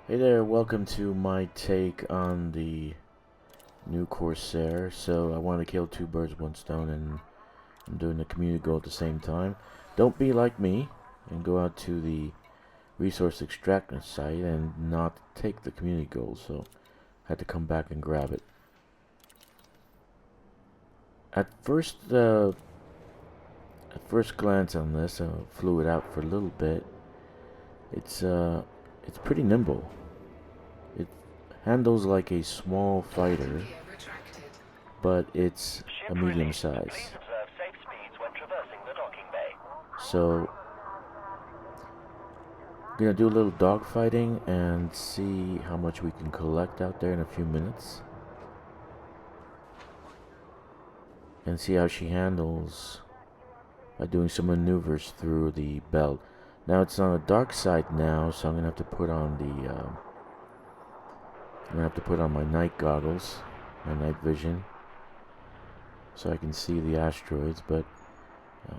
Hey there, welcome to my take on the new Corsair. So I want to kill two birds with one stone, and I'm doing the community goal at the same time. Don't be like me and go out to the resource extraction site and not take the community goal, so I had to come back and grab it. At first glance on this, I flew it out for a little bit. It's pretty nimble. It handles like a small fighter, but it's a medium size. So I'm gonna do a little dogfighting and see how much we can collect out there in a few minutes. And see how she handles by doing some maneuvers through the belt. Now it's on the dark side now, so I'm gonna have to put on my night goggles, my night vision, so I can see the asteroids. But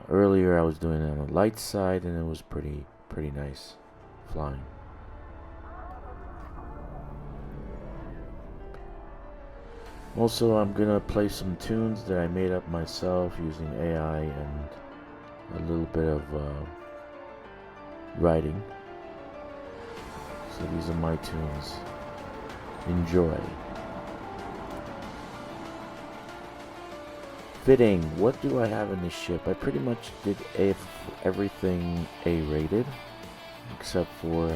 earlier I was doing it on the light side, and it was pretty nice flying. Also, I'm gonna play some tunes that I made up myself using AI and a little bit of writing. So these are my tunes. Enjoy. Fitting. What do I have in this ship? I pretty much did everything A-rated, except for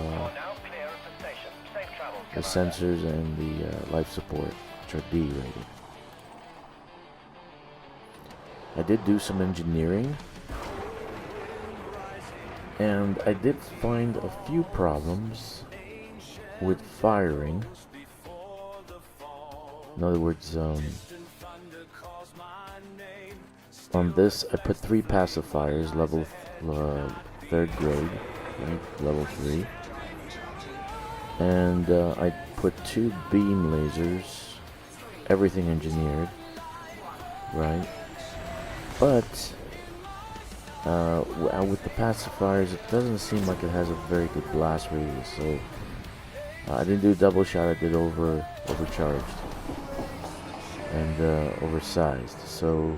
the sensors and the life support, which are D-rated. I did do some engineering, and I did find a few problems with firing. In other words, on this I put 3 pacifiers, level 3rd grade, right, level 3. And I put 2 beam lasers, everything engineered, right? But with the pacifiers, it doesn't seem like it has a very good blast radius. So I didn't do double shot. I did overcharged and oversized. So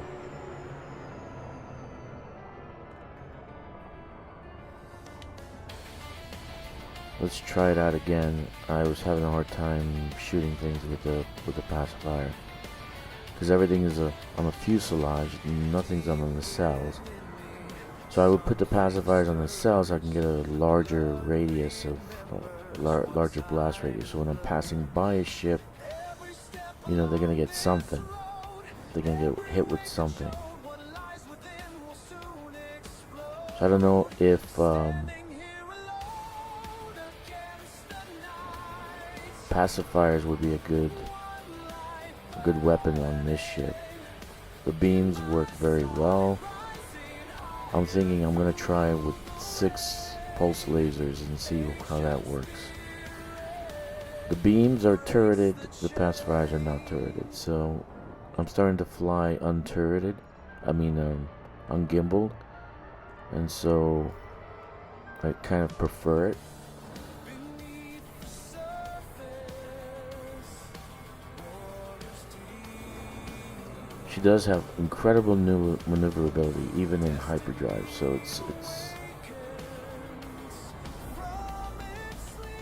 let's try it out again. I was having a hard time shooting things with the pacifier, because everything is on the fuselage, nothing's on the nacelles. So I would put the pacifiers on the nacelles so I can get a larger radius of larger blast radius. So when I'm passing by a ship, you know, they're gonna get something. They're gonna get hit with something. So I don't know if pacifiers would be a good weapon on this ship. The beams work very well. I'm thinking I'm gonna try it with 6 pulse lasers and see how that works. The beams are turreted, the pacifiers are not turreted, so I'm starting to fly unturreted. Ungimbaled, and so I kind of prefer it. She does have incredible new maneuverability, even in hyperdrive. So it's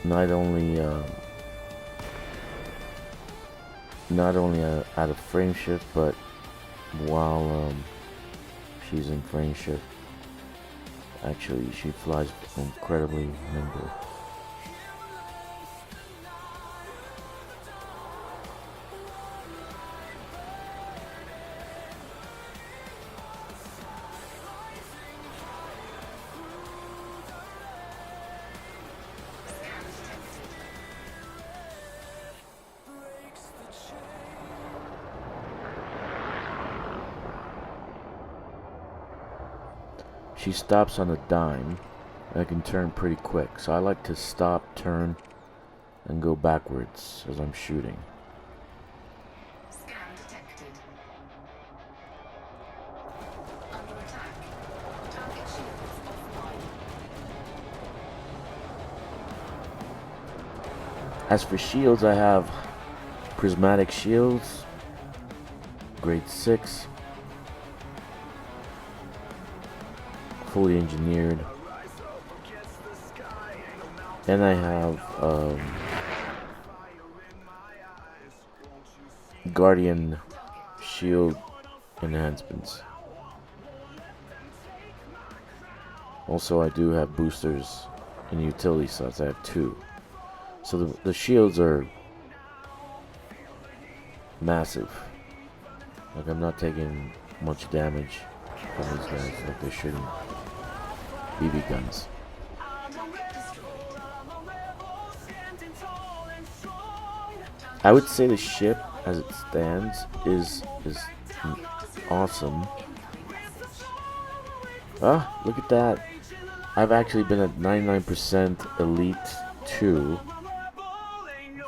not only out of frame shift, but while she's in frame shift, actually she flies incredibly nimble. She stops on a dime, and I can turn pretty quick. So I like to stop, turn, and go backwards as I'm shooting. Scan detected. Under attack. Target shields offline. As for shields, I have prismatic shields, grade 6, fully engineered, and I have guardian shield enhancements. Also, I do have boosters and utility slots. I have 2. So the shields are massive. Like, I'm not taking much damage from these guys like they're shooting BB guns. I would say the ship as it stands is awesome. Ah, look at that. I've actually been at 99% Elite 2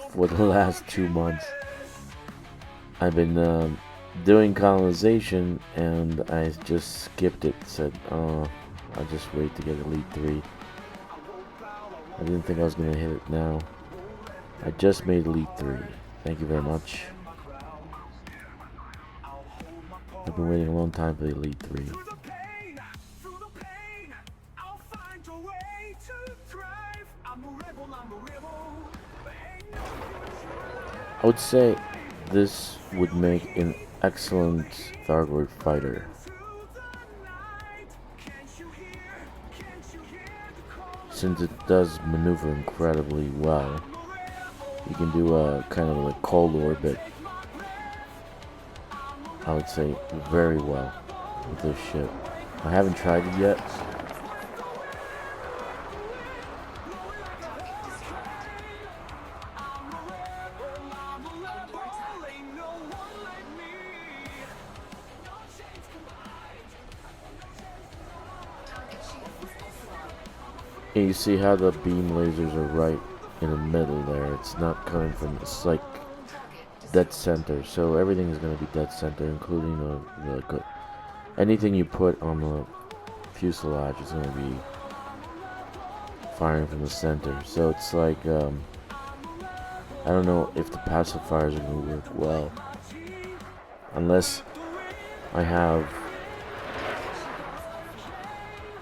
for the last 2 months. I've been doing colonization, and I just skipped it. Said, oh, I'll just wait to get Elite 3. I didn't think I was going to hit it now. I just made Elite 3. Thank you very much. I've been waiting a long time for the Elite 3. I would say this would make an excellent Thargoid fighter. Since it does maneuver incredibly well. You can do a kind of like cold orbit, I would say, very well with this ship. I haven't tried it yet. And you see how the beam lasers are right in the middle there. It's not coming from, it's like dead center. So everything is going to be dead center, including the anything you put on the fuselage is going to be firing from the center. So it's like, I don't know if the pacifiers are going to work well. Unless I have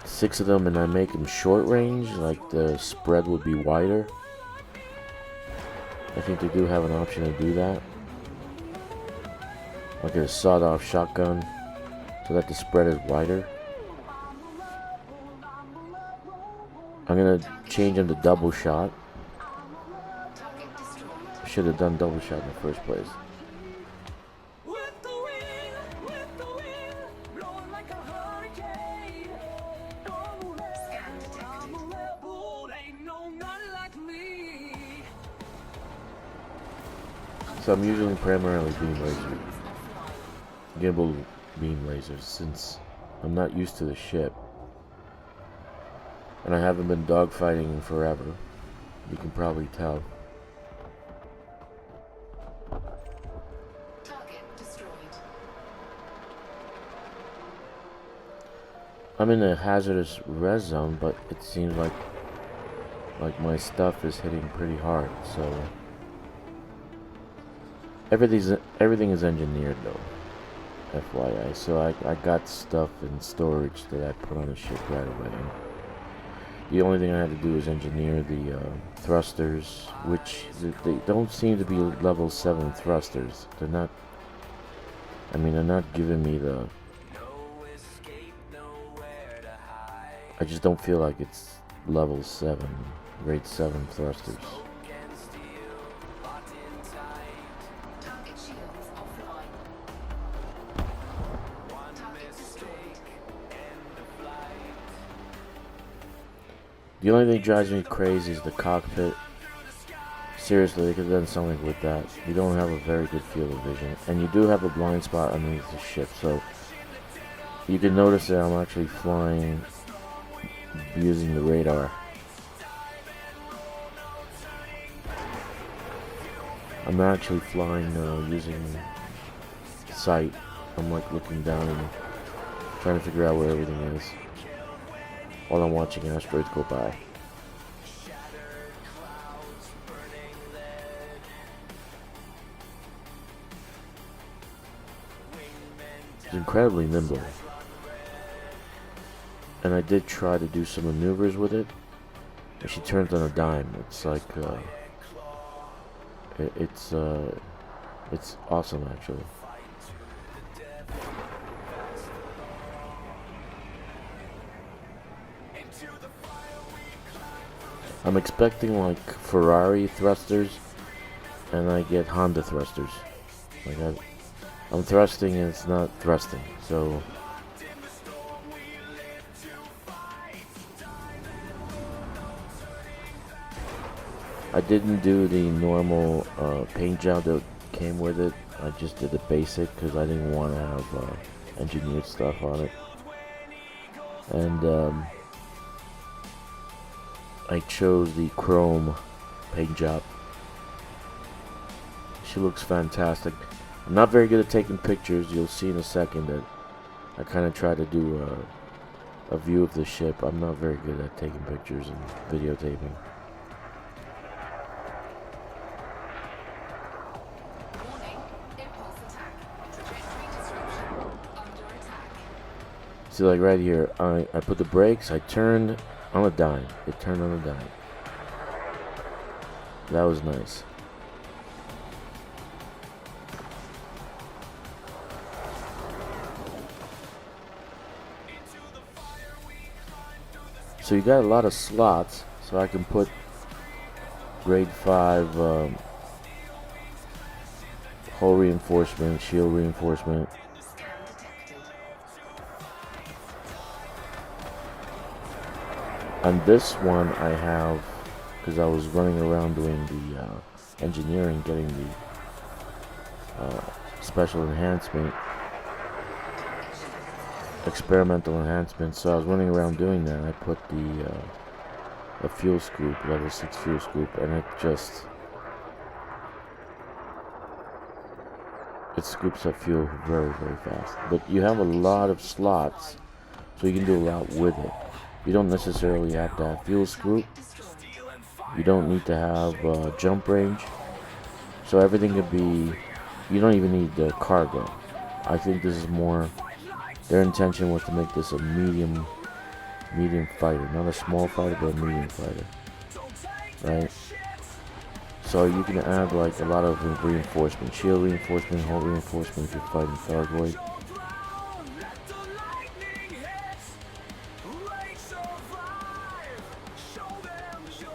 6 of them and I make them short range, like the spread would be wider. I think they do have an option to do that. Like a sawed-off shotgun, so that the spread is wider. I'm gonna change them to double shot. Should have done double shot in the first place. So I'm using primarily beam lasers, gimbal beam lasers, since I'm not used to the ship. And I haven't been dogfighting in forever. You can probably tell. Target destroyed. I'm in a hazardous res zone, but it seems like my stuff is hitting pretty hard, so everything is engineered though, FYI. So I got stuff in storage that I put on the ship right away. The only thing I had to do is engineer the thrusters, which they don't seem to be level 7 thrusters. They're not, I mean, they're not giving me the, I just don't feel like it's level 7, grade 7 thrusters. Target shields offline. Target destroyed. The only thing that drives me crazy is the cockpit. Seriously, they could have done something with that. You don't have a very good field of vision, and you do have a blind spot underneath the ship, so you can notice that I'm actually flying using the radar. I'm not actually flying using sight. I'm like looking down and trying to figure out where everything is while I'm watching asteroids go by. She's incredibly nimble. And I did try to do some maneuvers with it, and she turns on a dime. It's like, it's awesome actually. I'm expecting like Ferrari thrusters, and I get Honda thrusters. Like I'm thrusting and it's not thrusting, so I didn't do the normal paint job that came with it. I just did the basic because I didn't want to have engineered stuff on it. And I chose the chrome paint job. She looks fantastic. I'm not very good at taking pictures. You'll see in a second that I kind of try to do a view of the ship. I'm not very good at taking pictures and videotaping. See, like right here, I put the brakes, I turned on a dime. It turned on a dime. That was nice. So you got a lot of slots, so I can put grade 5 hull reinforcement, shield reinforcement. On this one I have, because I was running around doing the engineering, getting the special enhancement, experimental enhancement, so I was running around doing that. I put the fuel scoop, level 6 fuel scoop, and it scoops up fuel very, very fast. But you have a lot of slots, so you can do a lot with it. You don't necessarily have to have fuel scoop. You don't need to have jump range. So everything could be, you don't even need the cargo. I think this is more, their intention was to make this a medium fighter. Not a small fighter, but a medium fighter. Right? So you can add like a lot of reinforcement. Shield reinforcement, hull reinforcement if you're fighting Thargoid.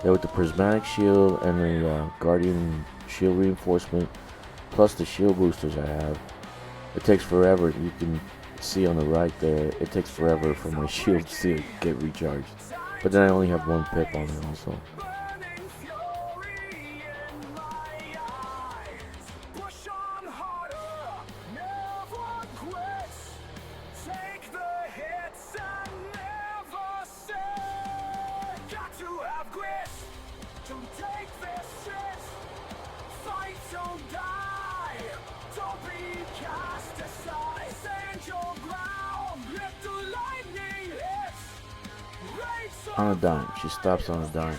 Yeah, with the prismatic shield and the guardian shield reinforcement, plus the shield boosters I have, it takes forever. You can see on the right there, it takes forever for my shield to get recharged. But then I only have one pip on it also. On a dime. She stops on a dime.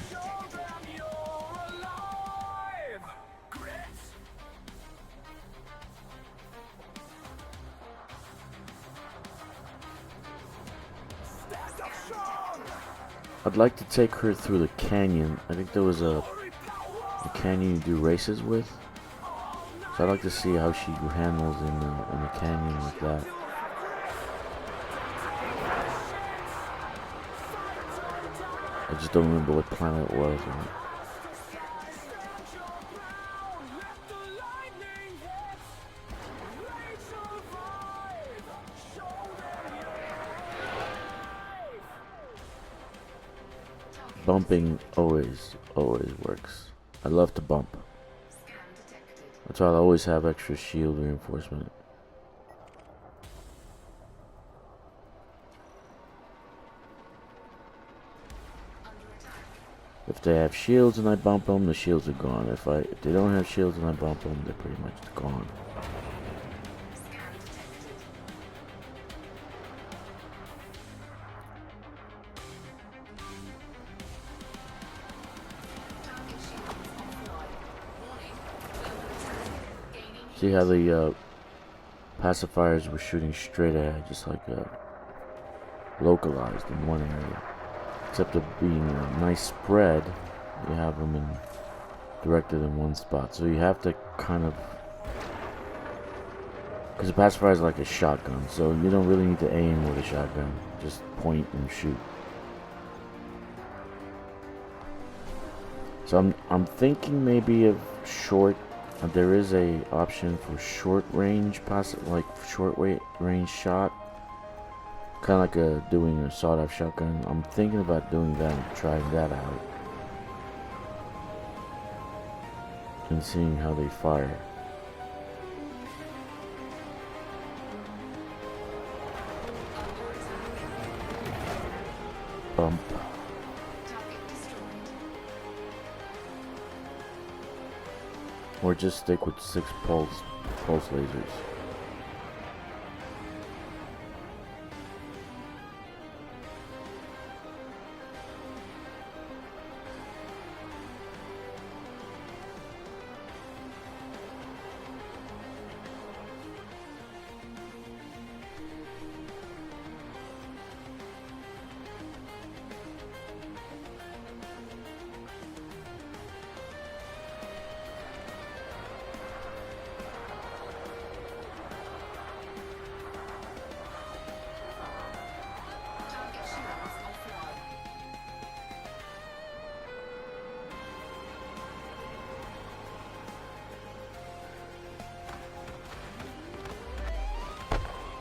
I'd like to take her through the canyon. I think there was a canyon you do races with. So I'd like to see how she handles in the canyon like that. I just don't remember what planet it was. Bumping always works. I love to bump. That's why I'll always have extra shield reinforcement. If they have shields and I bump them, the shields are gone. If they don't have shields and I bump them, they're pretty much gone. See how the pacifiers were shooting straight ahead, just like localized in one area. Except of being a nice spread, you have them directed in one spot. So you have to kind of, because the pacifier is like a shotgun, so you don't really need to aim with a shotgun. Just point and shoot. So I'm thinking maybe of short. There is a option for short range, like short range shot, kind of like doing a sawed-off shotgun. I'm thinking about doing that, trying that out, and seeing how they fire. Bump. Target destroyed. Or just stick with 6 pulse lasers. Target shields offline.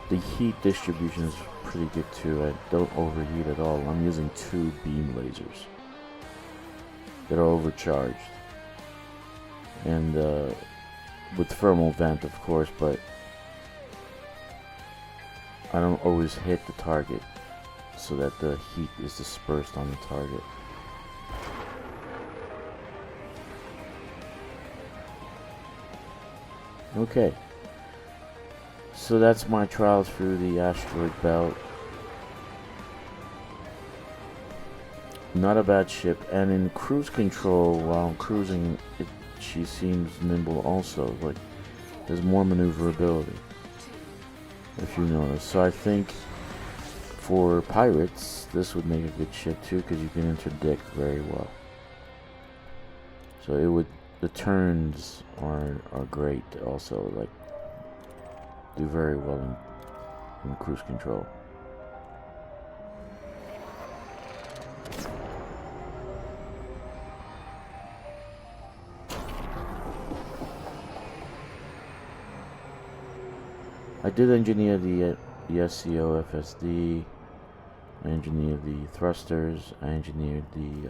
The heat distribution is pretty good too. I don't overheat at all. I'm using 2 beam lasers that are overcharged, and with thermal vent, of course, but I don't always hit the target so that the heat is dispersed on the target. Okay, so that's my trials through the asteroid belt. Not a bad ship, and in cruise control while cruising, she seems nimble also. Like, there's more maneuverability, if you notice. So I think for pirates, this would make a good ship too, because you can interdict very well. So it would. The turns are great also. Like, do very well in cruise control. I did engineer the SCO FSD. I engineered the thrusters. I engineered the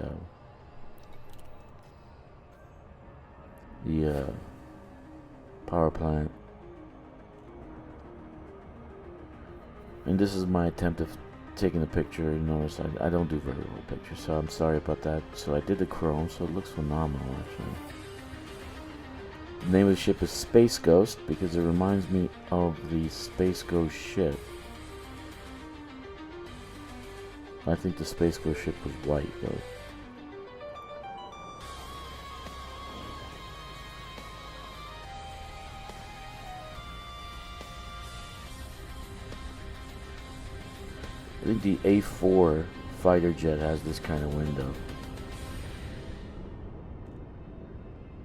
power plant. And this is my attempt of taking a picture. You notice I don't do very well pictures, so I'm sorry about that. So I did the chrome, so it looks phenomenal actually. The name of the ship is Space Ghost because it reminds me of the Space Ghost ship. I think the Space Ghost ship was white though. I think the A4 fighter jet has this kind of window.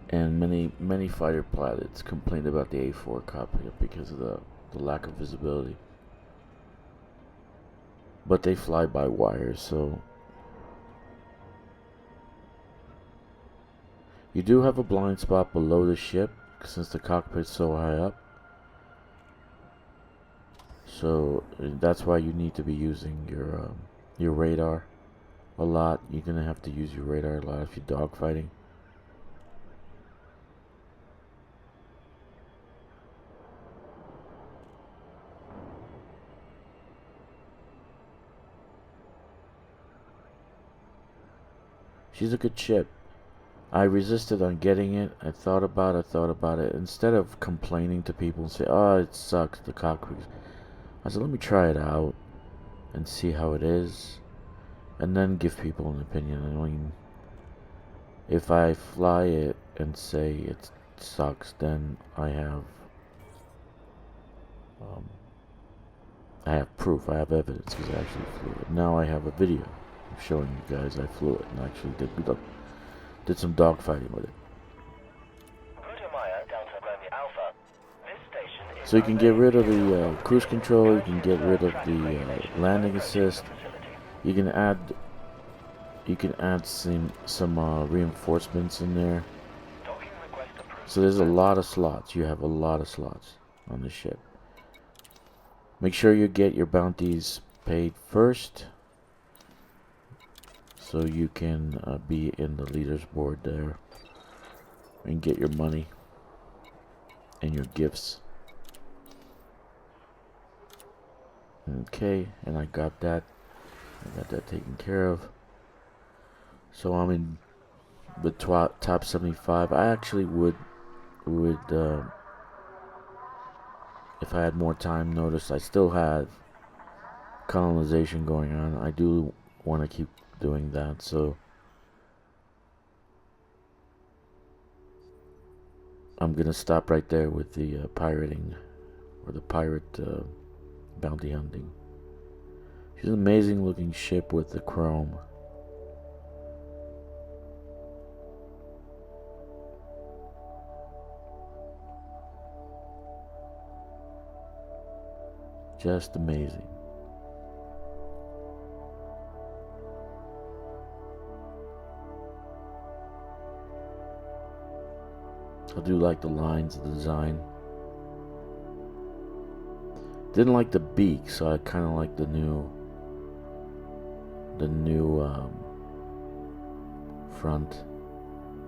And many fighter pilots complained about the A4 cockpit because of the lack of visibility. But they fly by wire, so you do have a blind spot below the ship since the cockpit's so high up. So that's why you need to be using your radar a lot. You're gonna have to use your radar a lot if you're dogfighting. She's a good ship. I resisted on getting it. I thought about it. Instead of complaining to people and say, "Oh, it sucks, the cockpit," I said, "Let me try it out and see how it is, and then give people an opinion." I mean, if I fly it and say it sucks, then I have Um, I have proof, I have evidence because I actually flew it. Now I have a video showing you guys I flew it and actually did some dogfighting with it. So you can get rid of the cruise control, you can get rid of the landing assist. You can add some reinforcements in there. So there's a lot of slots. You have a lot of slots on the ship. Make sure you get your bounties paid first, so you can be in the leaders board there and get your money and your gifts. Okay, and I got that taken care of. So I'm in the top 75. I actually would if I had more time. Notice I still have colonization going on. I do want to keep doing that, so I'm gonna stop right there with the pirating, or the pirate bounty hunting. She's an amazing looking ship with the chrome. Just amazing. I do like the lines of the design. Didn't like the beak, so I kind of like the new front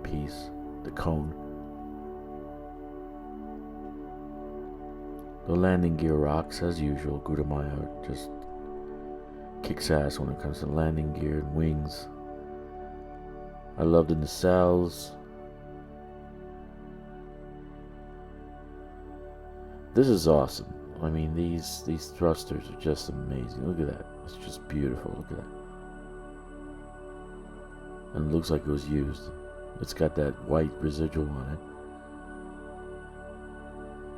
piece, the cone. The landing gear rocks as usual. Gudamaya just kicks ass when it comes to landing gear and wings. I love the nacelles. This is awesome. I mean, these thrusters are just amazing. Look at that. It's just beautiful. Look at that. And it looks like it was used. It's got that white residual on it.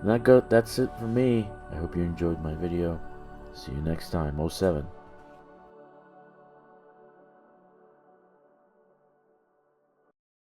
And that's it for me. I hope you enjoyed my video. See you next time. 07.